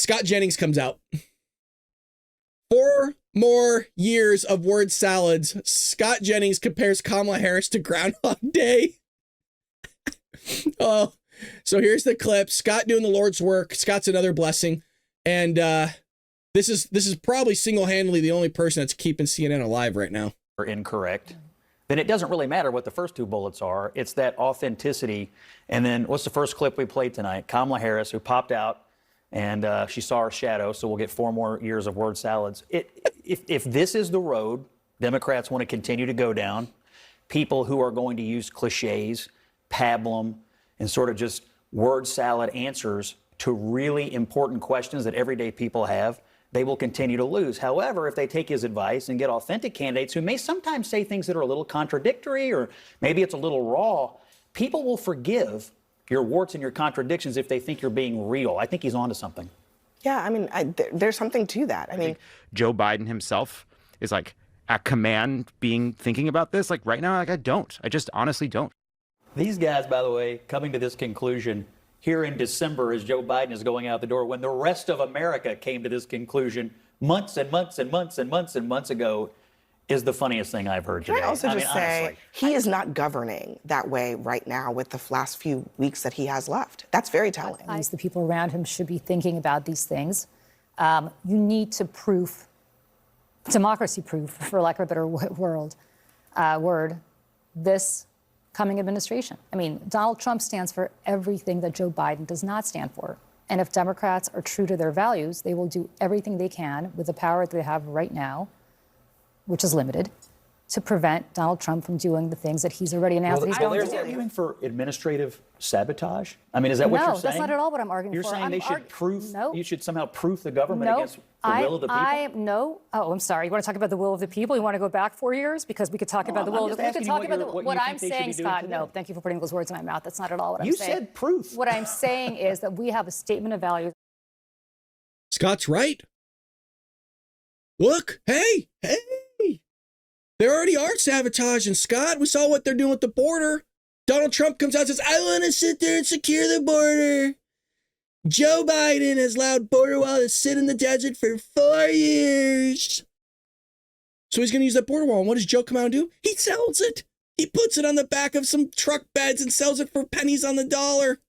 Scott Jennings comes out. 4 more years of word salads. Scott Jennings compares Kamala Harris to Groundhog Day. Oh, so here's the clip. Scott doing the Lord's work. Scott's another blessing. And this is probably single-handedly the only person that's keeping CNN alive right now. Or incorrect, then it doesn't really matter what the first 2 bullets are. It's that authenticity. And then what's the first clip we played tonight? Kamala Harris, who popped out, and she saw her shadow, so we'll get 4 more years of word salads. If this is the road Democrats want to continue to go down, people who are going to use cliches, pablum, and sort of just word salad answers to really important questions that everyday people have, they will continue to lose. However, if they take his advice and get authentic candidates who may sometimes say things that are a little contradictory or maybe it's a little raw, people will forgive your warts and your contradictions if they think you're being real. I think he's onto something. Yeah, I mean, there's something to that. I mean, Joe Biden himself is like at command thinking about this. Like right now, like I just honestly don't. These guys, by the way, coming to this conclusion here in December as Joe Biden is going out the door, when the rest of America came to this conclusion months and months and months and months and months ago, is the funniest thing I've heard today. Can I also just say, honestly, he is not governing that way right now with the last few weeks that he has left. That's very telling. The people around him should be thinking about these things. You need to democracy proof, for lack of a better word, this coming administration. I mean, Donald Trump stands for everything that Joe Biden does not stand for. And if Democrats are true to their values, they will do everything they can with the power that they have right now, which is limited, to prevent Donald Trump from doing the things that he's already announced that he's going to do. Are you arguing for administrative sabotage? I mean, is that what you're saying? No, that's not at all what I'm arguing for. You're saying they should you should somehow proof the government against the will of the people? I'm sorry. You want to talk about the will of the people? You want to go back 4 years? Because we could talk about the will of the people. We could talk about what I'm saying, Scott. No, thank you for putting those words in my mouth. That's not at all what I'm saying. You said proof. What I'm saying is that we have a statement of values. Scott's right. Look, hey. They already are sabotaging, Scott. We saw what they're doing with the border. Donald Trump comes out and says, I want to sit there and secure the border. Joe Biden has allowed border wall to sit in the desert for 4 years. So he's going to use that border wall. And what does Joe come out and do? He sells it. He puts it on the back of some truck beds and sells it for pennies on the dollar.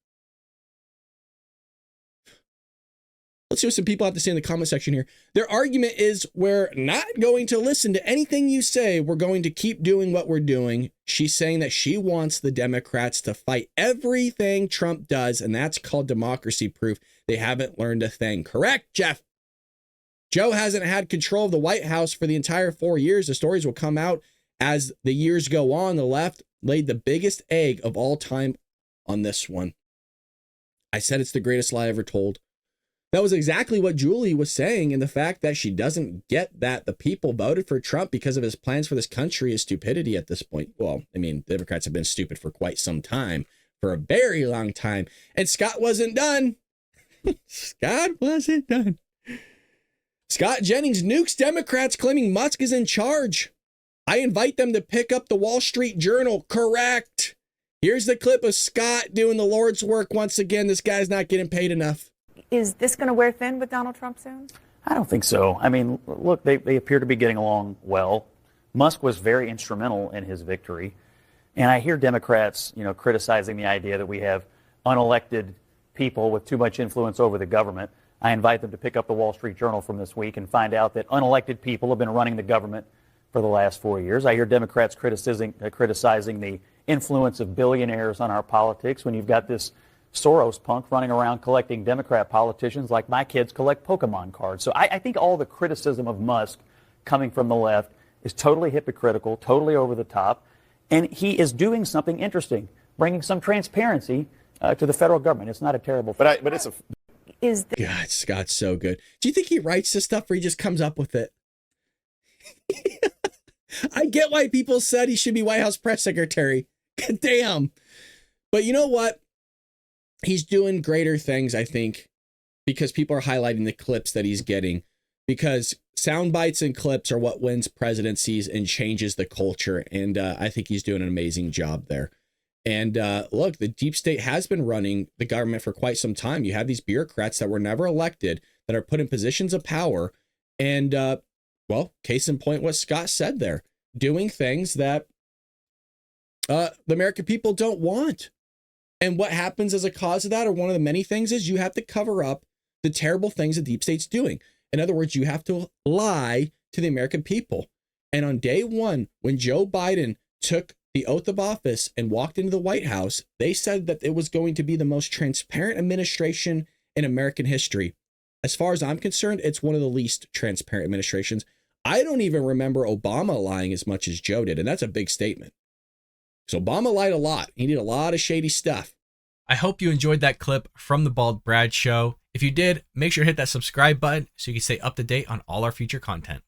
Let's see what some people have to say in the comment section here. Their argument is, we're not going to listen to anything you say. We're going to keep doing what we're doing. She's saying that she wants the Democrats to fight everything Trump does, and that's called democracy proof. They haven't learned a thing. Correct, Jeff. Joe hasn't had control of the White House for the entire 4 years. The stories will come out as the years go on. The left laid the biggest egg of all time on this one. I said it's the greatest lie ever told. That was exactly what Julie was saying, and the fact that she doesn't get that the people voted for Trump because of his plans for this country is stupidity at this point. Well, I mean, the Democrats have been stupid for quite some time, for a very long time. And Scott wasn't done. Scott wasn't done. Scott Jennings nukes Democrats claiming Musk is in charge. I invite them to pick up the Wall Street Journal. Correct. Here's the clip of Scott doing the Lord's work once again. This guy's not getting paid enough. Is this going to wear thin with Donald Trump soon? I don't think so. I mean, look, they appear to be getting along well. Musk was very instrumental in his victory. And I hear Democrats, criticizing the idea that we have unelected people with too much influence over the government. I invite them to pick up the Wall Street Journal from this week and find out that unelected people have been running the government for the last 4 years. I hear Democrats criticizing the influence of billionaires on our politics when you've got this Soros punk running around collecting Democrat politicians like my kids collect Pokemon cards. So I think all the criticism of Musk coming from the left is totally hypocritical, totally over the top. And he is doing something interesting, bringing some transparency to the federal government. It's not a terrible thing. But it's a... God, Scott's so good. Do you think he writes this stuff or he just comes up with it? I get why people said he should be White House press secretary. God damn. But you know what? He's doing greater things, I think, because people are highlighting the clips that he's getting, because sound bites and clips are what wins presidencies and changes the culture. And I think he's doing an amazing job there. And look, the deep state has been running the government for quite some time. You have these bureaucrats that were never elected that are put in positions of power. And, well, case in point, what Scott said there, doing things that the American people don't want. And what happens as a cause of that, or one of the many things, is you have to cover up the terrible things the deep state's doing. In other words, you have to lie to the American people. And on day one, when Joe Biden took the oath of office and walked into the White House, they said that it was going to be the most transparent administration in American history. As far as I'm concerned, it's one of the least transparent administrations. I don't even remember Obama lying as much as Joe did, and that's a big statement. So Obama lied a lot. He did a lot of shady stuff. I hope you enjoyed that clip from The Bald Brad Show. If you did, make sure to hit that subscribe button so you can stay up to date on all our future content.